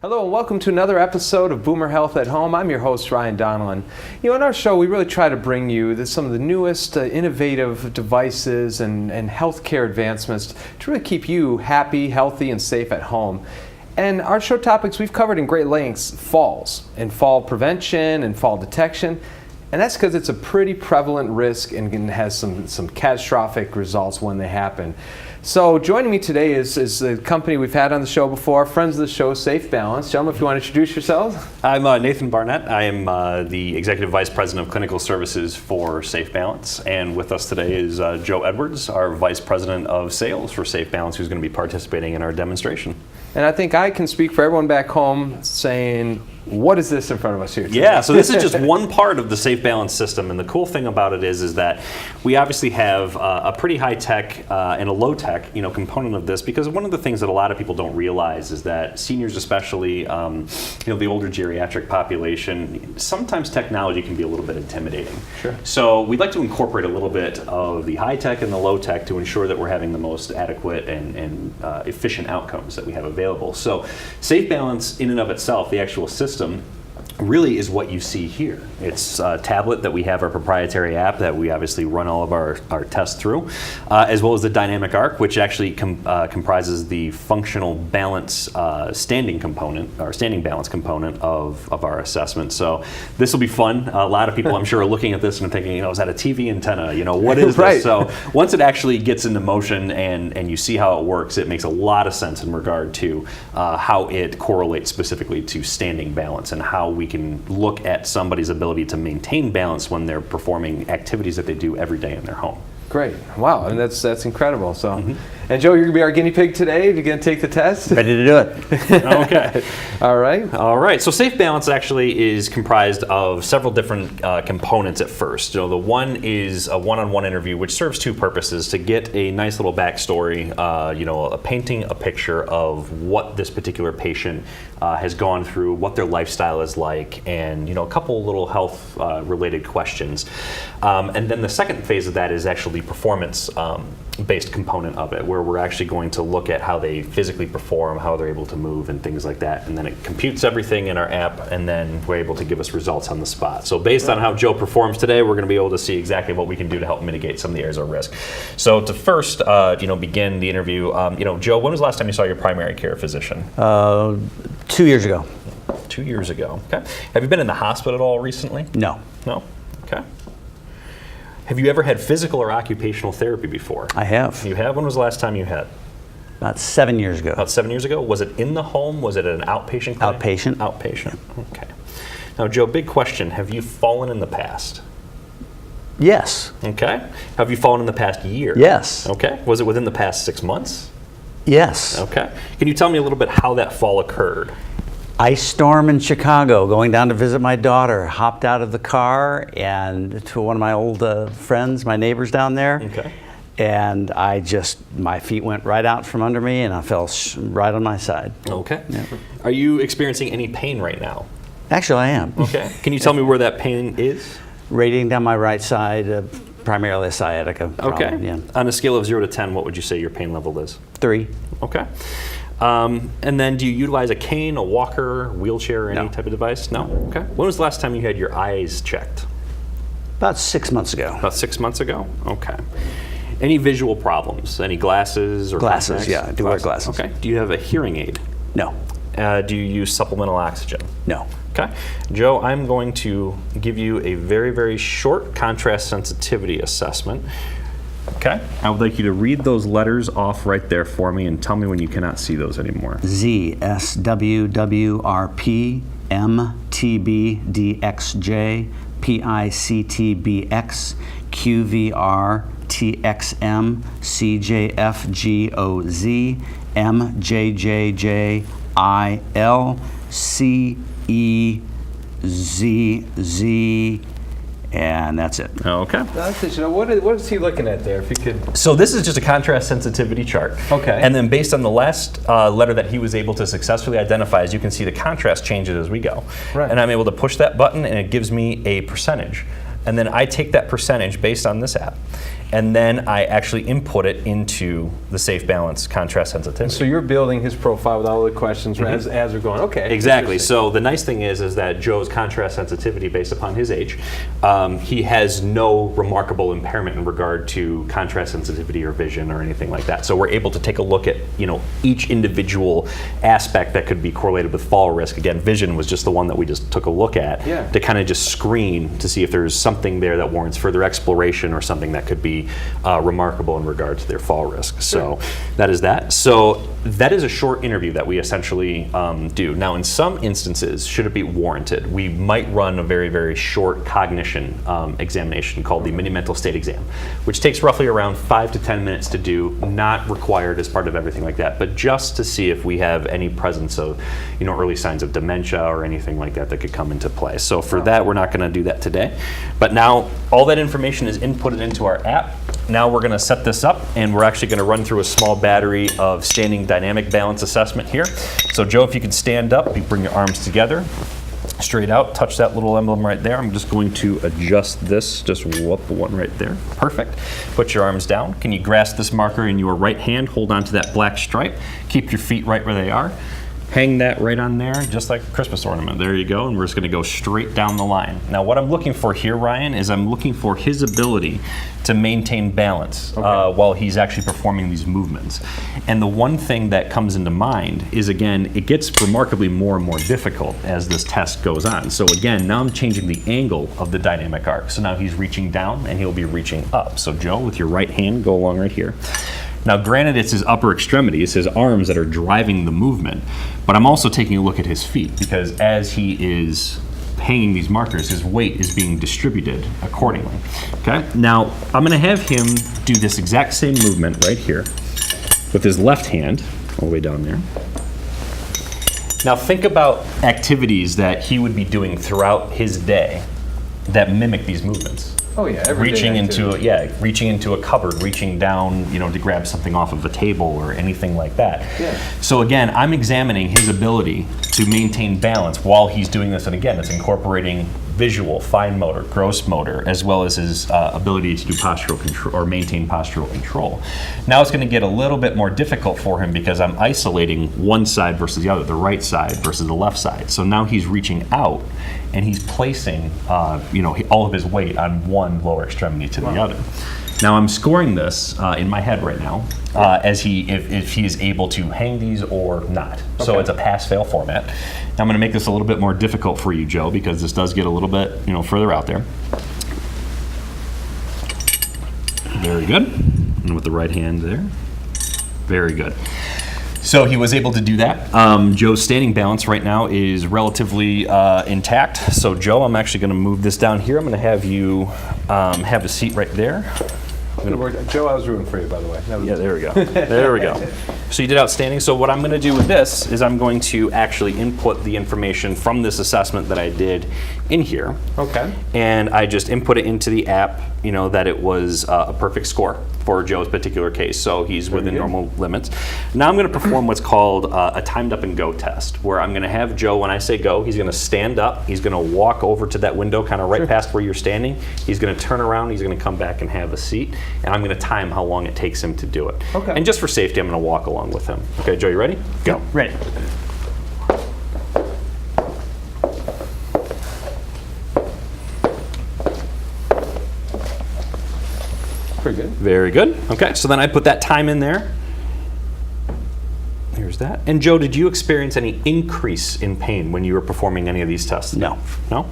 Hello and welcome to another episode of Boomer Health at Home. I'm your host, Ryan Donlan. On our show, we really try to bring you some of the newest innovative devices and healthcare advancements to really keep you happy, healthy, and safe at home. And our show topics we've covered in great lengths: falls and fall prevention and fall detection. And that's because it's a pretty prevalent risk and has some catastrophic results when they happen. So joining me today is a company we've had on the show before, friends of the show, Safe Balance. Gentlemen, if you want to introduce yourselves. I'm Nathan Barnett. I am the Executive Vice President of Clinical Services for Safe Balance. And with us today is Joe Edwards, our Vice President of Sales for Safe Balance, who's going to be participating in our demonstration. And I think I can speak for everyone back home saying, what is this in front of us here today? Yeah, so this is just one part of the Safe Balance system, and the cool thing about it is that we obviously have a pretty high-tech and a low-tech component of this, because one of the things that a lot of people don't realize is that seniors, especially the older geriatric population, sometimes technology can be a little bit intimidating. Sure. So we'd like to incorporate a little bit of the high-tech and the low-tech to ensure that we're having the most adequate and efficient outcomes that we have available. So Safe Balance in and of itself, the actual system, really is what you see here. It's a tablet that we have our proprietary app that we obviously run all of our tests through, as well as the dynamic arc, which actually comprises the functional balance standing component, or standing balance component of our assessment. So this will be fun. A lot of people, I'm sure, are looking at this and thinking, is that a TV antenna? What is Right. this? So once it actually gets into motion and you see how it works, it makes a lot of sense in regard to how it correlates specifically to standing balance and how we can look at somebody's ability to maintain balance when they're performing activities that they do every day in their home. Great. Wow, and that's incredible. So, And Joe, you're going to be our guinea pig today. You're going to take the test? Ready to do it. Okay. All right. All right. So Safe Balance actually is comprised of several different components at first. The one is a one-on-one interview, which serves two purposes: to get a nice little backstory, painting a picture of what this particular patient has gone through, what their lifestyle is like, and a couple little health related questions. And then the second phase of that is actually the performance based component of it, where we're actually going to look at how they physically perform, how they're able to move, and things like that. And then it computes everything in our app, and then we're able to give us results on the spot. So based on how Joe performs today, we're going to be able to see exactly what we can do to help mitigate some of the areas of risk. So to first, begin the interview, Joe, when was the last time you saw your primary care physician? 2 years ago. 2 years ago. Okay. Have you been in the hospital at all recently? No. No? Okay. Have you ever had physical or occupational therapy before? I have. You have? When was the last time you had? About 7 years ago. About 7 years ago? Was it in the home? Was it at an outpatient clinic? Outpatient. Outpatient. Okay. Now, Joe, big question. Have you fallen in the past? Yes. Okay. Have you fallen in the past year? Yes. Okay. Was it within the past 6 months? Yes. Okay. Can you tell me a little bit how that fall occurred? Ice storm in Chicago, going down to visit my daughter, hopped out of the car and to one of my old friends, my neighbors down there. Okay. And my feet went right out from under me and I fell right on my side. Okay. Yeah. Are you experiencing any pain right now? Actually, I am. Okay. Can you tell me where that pain is? Radiating down my right side, primarily a sciatica problem. Okay. Yeah. On a scale of 0 to 10, what would you say your pain level is? 3. Okay. And then do you utilize a cane, a walker, wheelchair, or any type of device? No? Okay. When was the last time you had your eyes checked? About 6 months ago. About 6 months ago? Okay. Any visual problems? Any glasses or Glasses, contacts? yeah, I do wear glasses. Okay. Do you have a hearing aid? No. Do you use supplemental oxygen? No. Okay. Joe, I'm going to give you a very, very short contrast sensitivity assessment. Okay. I would like you to read those letters off right there for me and tell me when you cannot see those anymore. Z, S, W, W, R, P, M, T, B, D, X, J, P, I, C, T, B, X, Q, V, R, T, X, M, C, J, F, G, O, Z, M, J, J, J, I, L, C, E, Z, Z, and that's it. Okay. What is he looking at there, if you could? So this is just a contrast sensitivity chart. Okay. And then based on the last letter that he was able to successfully identify, as you can see, the contrast changes as we go. Right. And I'm able to push that button and it gives me a percentage. And then I take that percentage based on this app and then I actually input it into the Safe Balance contrast sensitivity. So you're building his profile with all the questions as they're going. Okay. Exactly. So the nice thing is that Joe's contrast sensitivity, based upon his age, he has no remarkable impairment in regard to contrast sensitivity or vision or anything like that. So we're able to take a look at each individual aspect that could be correlated with fall risk. Again, vision was just the one that we just took a look at to kind of just screen to see if there's something there that warrants further exploration or something that could be remarkable in regard to their fall risk. So that is that. So that is a short interview that we essentially do. Now, in some instances, should it be warranted, we might run a very, very short cognition examination called the mini-mental state exam, which takes roughly around 5 to 10 minutes to do, not required as part of everything like that, but just to see if we have any presence of early signs of dementia or anything like that that could come into play. So for that, we're not going to do that today. But now all that information is inputted into our app. Now we're going to set this up, and we're actually going to run through a small battery of standing dynamic balance assessment here. So Joe, if you could stand up, you bring your arms together, straight out, touch that little emblem right there. I'm just going to adjust this, just whoop, one right there. Perfect. Put your arms down. Can you grasp this marker in your right hand, hold on to that black stripe, keep your feet right where they are. Hang that right on there, just like a Christmas ornament. There you go, and we're just gonna go straight down the line. Now what I'm looking for here, Ryan, is I'm looking for his ability to maintain balance while he's actually performing these movements. And the one thing that comes into mind is, again, it gets remarkably more and more difficult as this test goes on. So again, now I'm changing the angle of the dynamic arc. So now he's reaching down and he'll be reaching up. So Joe, with your right hand, go along right here. Now, granted, it's his upper extremity, it's his arms that are driving the movement, but I'm also taking a look at his feet, because as he is hanging these markers, his weight is being distributed accordingly. Okay? Now, I'm going to have him do this exact same movement right here with his left hand, all the way down there. Now, think about activities that he would be doing throughout his day that mimic these movements. Oh yeah, reaching into a cupboard, reaching down, to grab something off of a table or anything like that. Yeah. So again, I'm examining his ability to maintain balance while he's doing this, and again, it's incorporating visual, fine motor, gross motor, as well as his ability to do postural control or maintain postural control. Now it's going to get a little bit more difficult for him because I'm isolating one side versus the other, the right side versus the left side. So now he's reaching out and he's placing, all of his weight on one lower extremity to the other. Now I'm scoring this in my head right now as if he is able to hang these or not. Okay. So it's a pass-fail format. Now I'm going to make this a little bit more difficult for you, Joe, because this does get a little bit further out there. Very good. And with the right hand there. Very good. So he was able to do that. Joe's standing balance right now is relatively intact. So Joe, I'm actually going to move this down here. I'm going to have you have a seat right there. Joe, I was rooting for you, by the way. Yeah, there we go. There we go. So you did outstanding. So what I'm going to do with this is I'm going to actually input the information from this assessment that I did in here. Okay. And I just input it into the app, that it was a perfect score for Joe's particular case. So he's within normal limits. Now I'm going to perform what's called a timed up and go test, where I'm going to have Joe, when I say go, he's going to stand up, he's going to walk over to that window kind of right past where you're standing, he's going to turn around, he's going to come back and have a seat, and I'm going to time how long it takes him to do it. Okay. And just for safety, I'm going to walk along with him. Okay, Joe, you ready? Go. Yep, ready. Pretty good. Very good. Okay, so then I put that time in there. Here's that. And Joe, did you experience any increase in pain when you were performing any of these tests? No. No?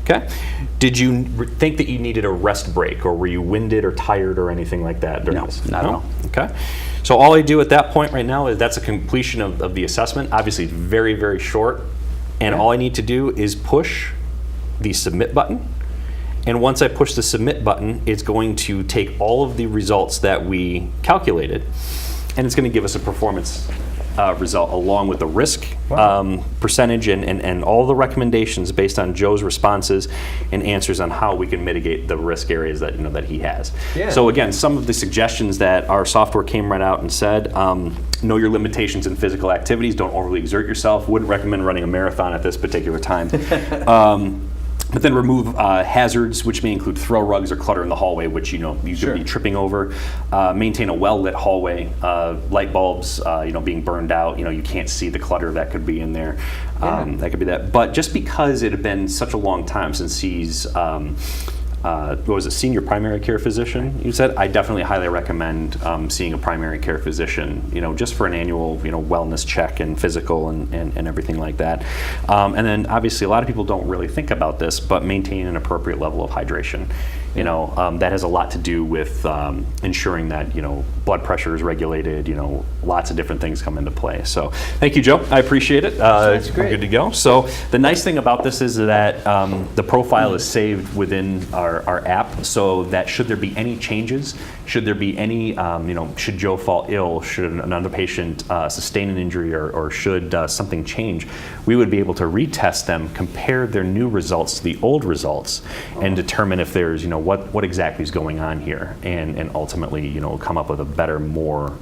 Okay. Did you think that you needed a rest break, or were you winded or tired or anything like that during this? Not at all. Okay. So all I do at that point right now is that's a completion of the assessment. Obviously, it's very, very short. And all I need to do is push the submit button. And once I push the submit button, it's going to take all of the results that we calculated, and it's going to give us a performance result along with the risk percentage and all the recommendations based on Joe's responses and answers on how we can mitigate the risk areas that that he has. Yeah. So again, some of the suggestions that our software came right out and said, know your limitations in physical activities, don't overly exert yourself, wouldn't recommend running a marathon at this particular time. But then remove hazards, which may include throw rugs or clutter in the hallway, which you Sure. could be tripping over. Maintain a well-lit hallway. Light bulbs, being burned out. You can't see the clutter that could be in there. That could be that. But just because it had been such a long time since he's senior primary care physician, you said, I definitely highly recommend seeing a primary care physician, just for an annual, wellness check and physical and everything like that. And then obviously a lot of people don't really think about this, but maintain an appropriate level of hydration. That has a lot to do with ensuring that, blood pressure is regulated, lots of different things come into play. So thank you, Joe. I appreciate it. That's great. We're good to go. So the nice thing about this is that the profile is saved within our app, so that should there be any changes, should there be any, should Joe fall ill, should another patient sustain an injury, or should something change, we would be able to retest them, compare their new results to the old results, and determine if there's, what exactly is going on here, and ultimately, come up with a better, more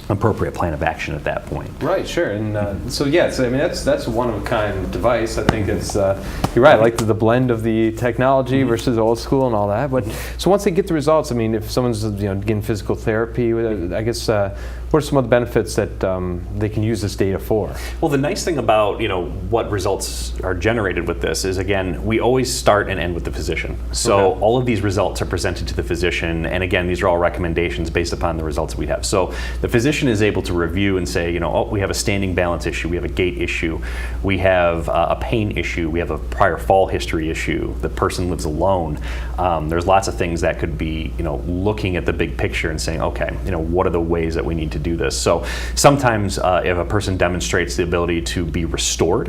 appropriate plan of action at that point. Right, sure. And that's a one-of-a-kind device. I think it's, you're right, I like the blend of the technology versus old school and all that. But so once they get the results, if someone's getting physical therapy, I guess, what are some of the benefits that they can use this data for? Well, the nice thing about what results are generated with this is, again, we always start and end with the physician. So all of these results are presented to the physician, and again, these are all recommendations based upon the results we have. So the physician is able to review and say, we have a standing balance issue, we have a gait issue, we have a pain issue, we have a prior fall history issue, the person lives alone. There's lots of things that could be, looking at the big picture and saying, okay, what are the ways that we need to do this? So sometimes if a person demonstrates the ability to be restored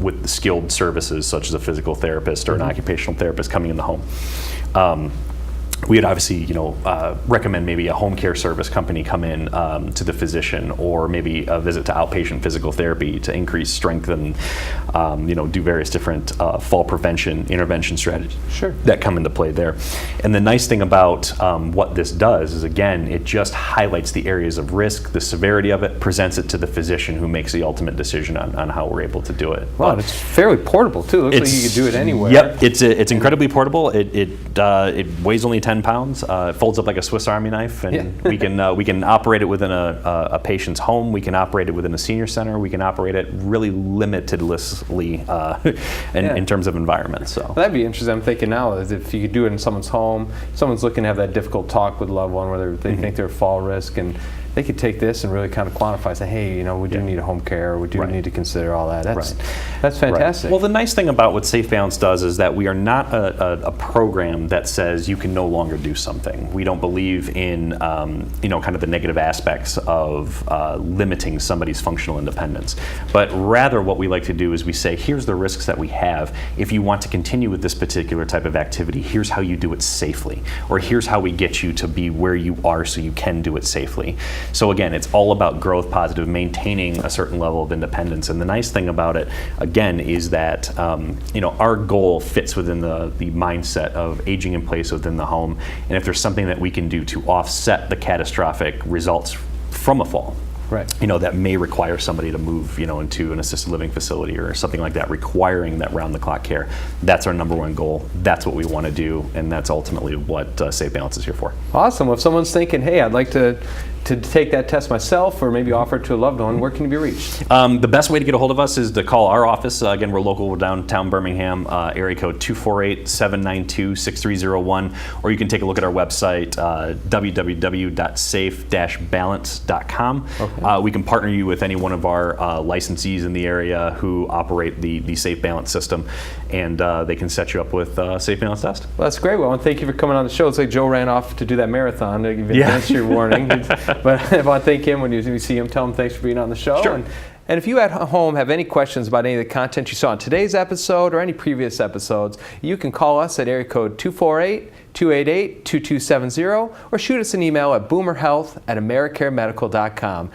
with the skilled services such as a physical therapist or an occupational therapist coming in the home, we would obviously, recommend maybe a home care service company come in to the physician, or maybe a visit to outpatient physical therapy to increase strength and, do various different fall prevention intervention strategies that come into play there. And the nice thing about what this does is, again, it just highlights the areas of risk, the severity of it, presents it to the physician who makes the ultimate decision on how we're able to do it. Wow, and it's fairly portable too. It looks like you could do it anywhere. Yep, it's incredibly portable. It weighs only 10 pounds. It folds up like a Swiss Army knife, and we can operate it within a patient's home. We can operate it within a senior center. We can operate it really limitedlessly in terms of environment. So that'd be interesting. I'm thinking now is if you could do it in someone's home, someone's looking to have that difficult talk with a loved one, whether they think they're fall risk, and they could take this and really kind of quantify, say, hey, we do need a home care, we do need to consider all that. That's fantastic. Well, the nice thing about what Safe Balance does is that we are not a program that says you can no longer do something. We don't believe in, kind of the negative aspects of limiting somebody's functional independence. But rather what we like to do is we say, here's the risks that we have. If you want to continue with this particular type of activity, here's how you do it safely. Or here's how we get you to be where you are so you can do it safely. So again, it's all about growth positive, maintaining a certain level of independence. And the nice thing about it, again, is that our goal fits within the mindset of aging in place within the home. And if there's something that we can do to offset the catastrophic results from a fall, that may require somebody to move, into an assisted living facility or something like that, requiring that round-the-clock care. That's our number one goal. That's what we want to do, and that's ultimately what Safe Balance is here for. Awesome. Well, if someone's thinking, hey, I'd like to take that test myself, or maybe offer it to a loved one, where can you be reached? The best way to get a hold of us is to call our office. Again, we're local, we're downtown Birmingham, area code 248-792-6301, or you can take a look at our website, www.safe-balance.com. We can partner you with any one of our licensees in the area who operate the Safe Balance system, and they can set you up with Safe Balance test. Well, that's great. Well, and thank you for coming on the show. It's like Joe ran off to do that marathon to give you your warning. But I want to thank him when you see him. Tell him thanks for being on the show. Sure. And if you at home have any questions about any of the content you saw in today's episode or any previous episodes, you can call us at area code 248-288-2270 or shoot us an email at boomerhealth@americaremedical.com.